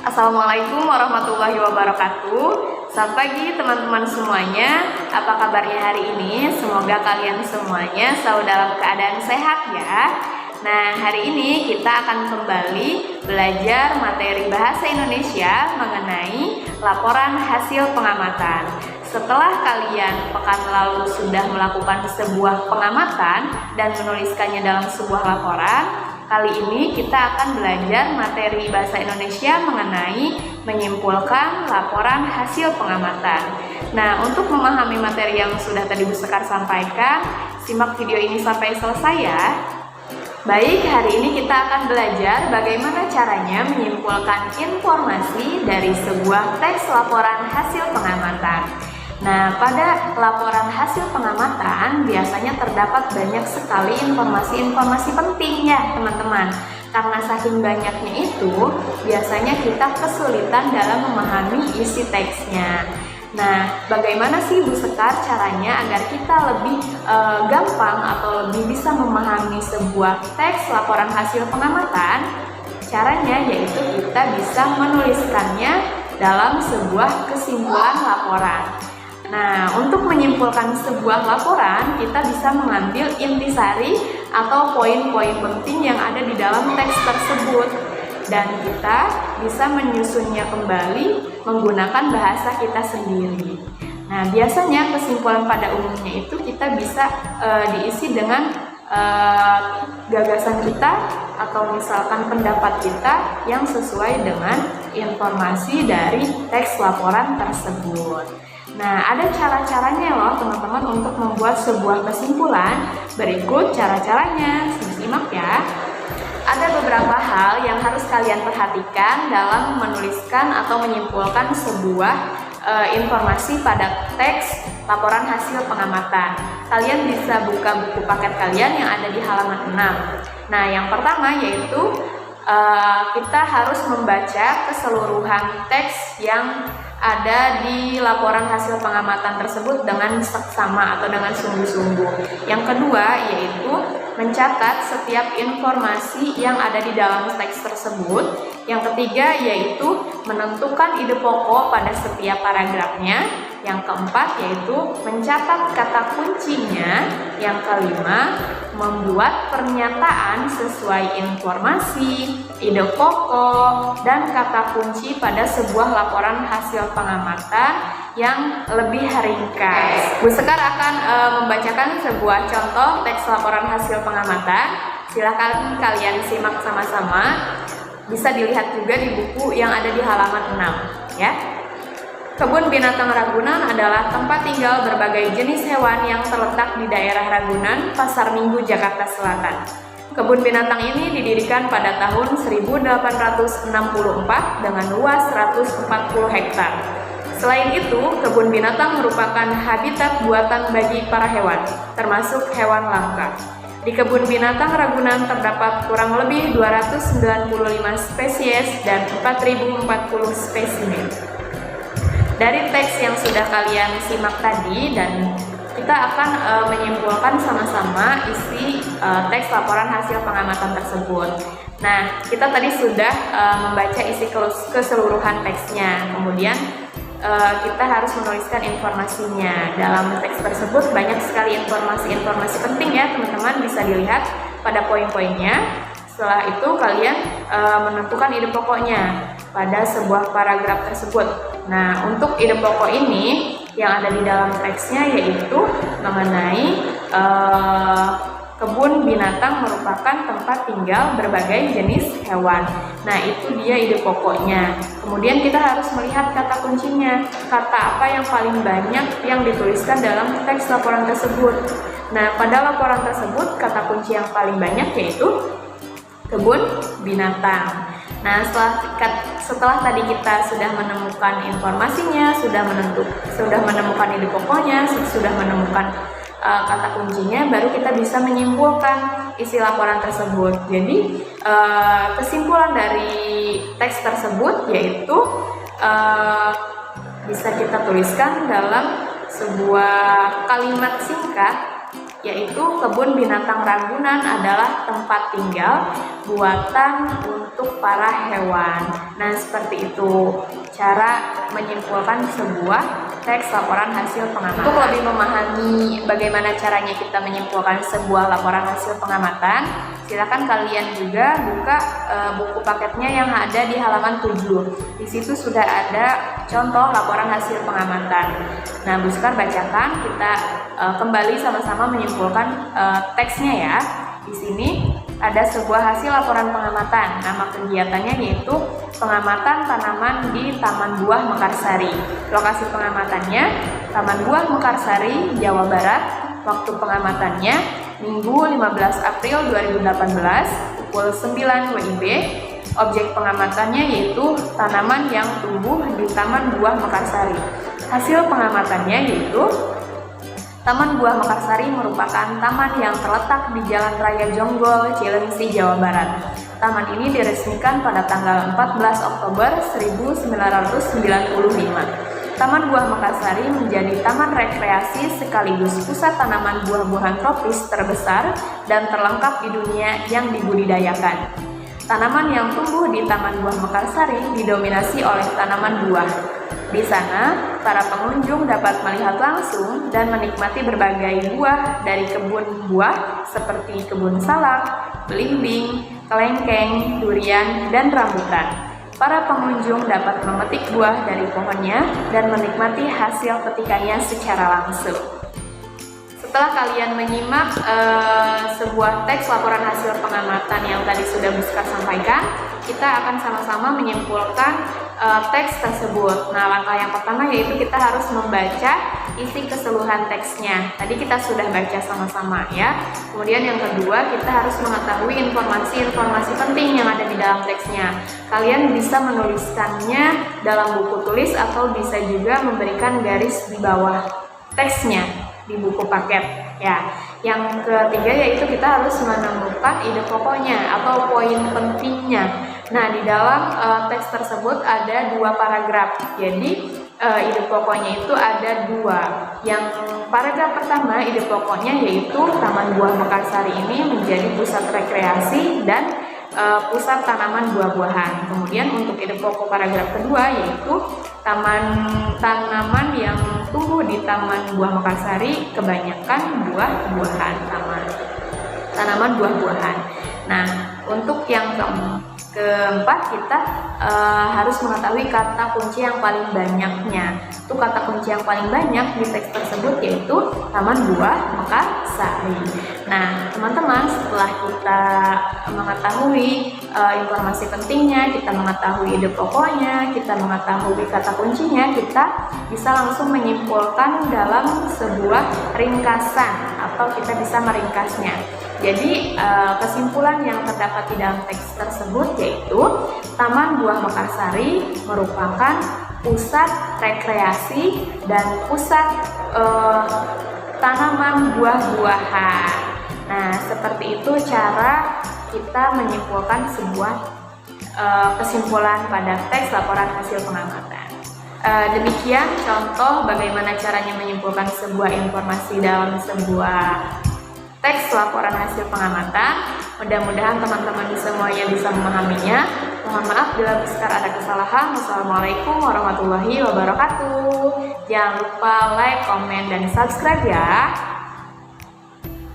Assalamualaikum warahmatullahi wabarakatuh. Selamat pagi teman-teman semuanya. Apa kabarnya hari ini? Semoga kalian semuanya selalu dalam keadaan sehat ya. Nah, hari ini kita akan kembali belajar materi bahasa Indonesia mengenai laporan hasil pengamatan. Setelah kalian pekan lalu sudah melakukan sebuah pengamatan dan menuliskannya dalam sebuah laporan, kali ini kita akan belajar materi bahasa Indonesia mengenai menyimpulkan laporan hasil pengamatan. Nah, untuk memahami materi yang sudah tadi Bu Sekar sampaikan, simak video ini sampai selesai ya. Baik, hari ini kita akan belajar bagaimana caranya menyimpulkan informasi dari sebuah teks laporan hasil pengamatan. Nah, pada laporan hasil pengamatan biasanya terdapat banyak sekali informasi-informasi penting ya teman-teman. Karena saking banyaknya itu, biasanya kita kesulitan dalam memahami isi teksnya. Nah, bagaimana sih Bu Sekar caranya agar kita lebih gampang atau lebih bisa memahami sebuah teks laporan hasil pengamatan? Caranya yaitu kita bisa menuliskannya dalam sebuah kesimpulan laporan. Nah, untuk menyimpulkan sebuah laporan, kita bisa mengambil intisari atau poin-poin penting yang ada di dalam teks tersebut. Dan kita bisa menyusunnya kembali menggunakan bahasa kita sendiri. Nah, biasanya kesimpulan pada umumnya itu kita bisa diisi dengan gagasan kita atau misalkan pendapat kita yang sesuai dengan informasi dari teks laporan tersebut. Nah, ada cara-caranya loh teman-teman untuk membuat sebuah kesimpulan. Berikut cara-caranya, simak ya. Ada beberapa hal yang harus kalian perhatikan dalam menuliskan atau menyimpulkan sebuah informasi pada teks laporan hasil pengamatan. Kalian bisa buka buku paket kalian yang ada di halaman 6. Nah, yang pertama yaitu kita harus membaca keseluruhan teks yang ada di laporan hasil pengamatan tersebut dengan seksama atau dengan sungguh-sungguh. Yang kedua yaitu mencatat setiap informasi yang ada di dalam teks tersebut. Yang ketiga yaitu menentukan ide pokok pada setiap paragrafnya. Yang keempat yaitu mencatat kata kuncinya. Yang kelima, membuat pernyataan sesuai informasi, ide pokok, dan kata kunci pada sebuah laporan hasil pengamatan yang lebih ringkas. Bu Sekar akan membacakan sebuah contoh teks laporan hasil pengamatan. Silakan kalian simak sama-sama. Bisa dilihat juga di buku yang ada di halaman 6 ya. Kebun Binatang Ragunan adalah tempat tinggal berbagai jenis hewan yang terletak di daerah Ragunan, Pasar Minggu, Jakarta Selatan. Kebun binatang ini didirikan pada tahun 1864 dengan luas 140 hektar. Selain itu, kebun binatang merupakan habitat buatan bagi para hewan, termasuk hewan langka. Di kebun binatang Ragunan terdapat kurang lebih 295 spesies dan 4040 spesimen. Dari teks yang sudah kalian simak tadi, dan kita akan menyimpulkan sama-sama isi teks laporan hasil pengamatan tersebut. Nah, kita tadi sudah membaca isi keseluruhan teksnya. Kemudian kita harus menuliskan informasinya. Dalam teks tersebut banyak sekali informasi-informasi penting ya teman-teman, bisa dilihat pada poin-poinnya. Setelah itu kalian menentukan ide pokoknya pada sebuah paragraf tersebut. Nah, untuk ide pokok ini yang ada di dalam teksnya yaitu mengenai kebun binatang merupakan tempat tinggal berbagai jenis hewan. Nah, itu dia ide pokoknya. Kemudian kita harus melihat kata kuncinya. Kata apa yang paling banyak yang dituliskan dalam teks laporan tersebut. Nah, pada laporan tersebut kata kunci yang paling banyak yaitu kebun binatang. Nah, setelah tadi kita sudah menemukan informasinya, sudah menemukan ide pokoknya, sudah menemukan kata kuncinya, baru kita bisa menyimpulkan isi laporan tersebut. Jadi, kesimpulan dari teks tersebut yaitu bisa kita tuliskan dalam sebuah kalimat singkat yaitu kebun binatang Ragunan adalah tempat tinggal buatan untuk para hewan. Nah, seperti itu cara menyimpulkan sebuah teks laporan hasil pengamatan. Untuk lebih memahami bagaimana caranya kita menyimpulkan sebuah laporan hasil pengamatan, silakan kalian juga buka buku paketnya yang ada di halaman 7. Di situ sudah ada contoh laporan hasil pengamatan. Nah, Bu Sekar bacakan, kita kembali sama-sama menyimpulkan teksnya ya. Di sini ada sebuah hasil laporan pengamatan. Nama kegiatannya yaitu pengamatan tanaman di Taman Buah Mekarsari. Lokasi pengamatannya Taman Buah Mekarsari, Jawa Barat. Waktu pengamatannya Minggu 15 April 2018 pukul 9 WIB. Objek pengamatannya yaitu tanaman yang tumbuh di Taman Buah Mekarsari. Hasil pengamatannya yaitu Taman Buah Mekarsari merupakan taman yang terletak di Jalan Raya Jonggol, Cilengsi, Jawa Barat. Taman ini diresmikan pada tanggal 14 Oktober 1995. Taman Buah Mekarsari menjadi taman rekreasi sekaligus pusat tanaman buah-buahan tropis terbesar dan terlengkap di dunia yang dibudidayakan. Tanaman yang tumbuh di Taman Buah Mekarsari didominasi oleh tanaman buah. Di sana, para pengunjung dapat melihat langsung dan menikmati berbagai buah dari kebun buah seperti kebun salak, belimbing, kelengkeng, durian, dan rambutan. Para pengunjung dapat memetik buah dari pohonnya dan menikmati hasil petikannya secara langsung. Setelah kalian menyimak sebuah teks laporan hasil pengamatan yang tadi sudah Bu Sekar sampaikan, kita akan sama-sama menyimpulkan teks tersebut. Nah, langkah yang pertama yaitu kita harus membaca isi keseluruhan teksnya. Tadi kita sudah baca sama-sama ya. Kemudian yang kedua, kita harus mengetahui informasi-informasi penting yang ada di dalam teksnya. Kalian bisa menuliskannya dalam buku tulis atau bisa juga memberikan garis di bawah teksnya di buku paket ya. Yang ketiga yaitu kita harus menemukan ide pokoknya atau poin pentingnya. Nah, di dalam teks tersebut ada 2 paragraf. Jadi ide pokoknya itu ada 2. Yang paragraf pertama, ide pokoknya yaitu Taman Buah Mekarsari ini menjadi pusat rekreasi dan pusat tanaman buah-buahan. Kemudian untuk ide pokok paragraf kedua yaitu tanaman yang tumbuh di Taman Buah Mekarsari kebanyakan buah-buahan, tanaman buah-buahan. Nah, untuk yang keempat kita harus mengetahui kata kunci yang paling banyaknya. Itu kata kunci yang paling banyak di teks tersebut yaitu Taman Buah Mekarsari. Nah, teman-teman, setelah kita mengetahui informasi pentingnya, kita mengetahui ide pokoknya, kita mengetahui kata kuncinya, kita bisa langsung menyimpulkan dalam sebuah ringkasan atau kita bisa meringkasnya. Jadi kesimpulan yang terdapat di dalam teks tersebut yaitu Taman Buah Mekarsari merupakan pusat rekreasi dan pusat tanaman buah-buahan. Nah, seperti itu cara kita menyimpulkan sebuah kesimpulan pada teks laporan hasil pengamatan. Demikian contoh bagaimana caranya menyimpulkan sebuah informasi dalam sebuah teks laporan hasil pengamatan. Mudah-mudahan teman-teman semuanya bisa memahaminya. Mohon maaf bila Sekar ada kesalahan. Wassalamualaikum warahmatullahi wabarakatuh. Jangan lupa like, komen, dan subscribe ya.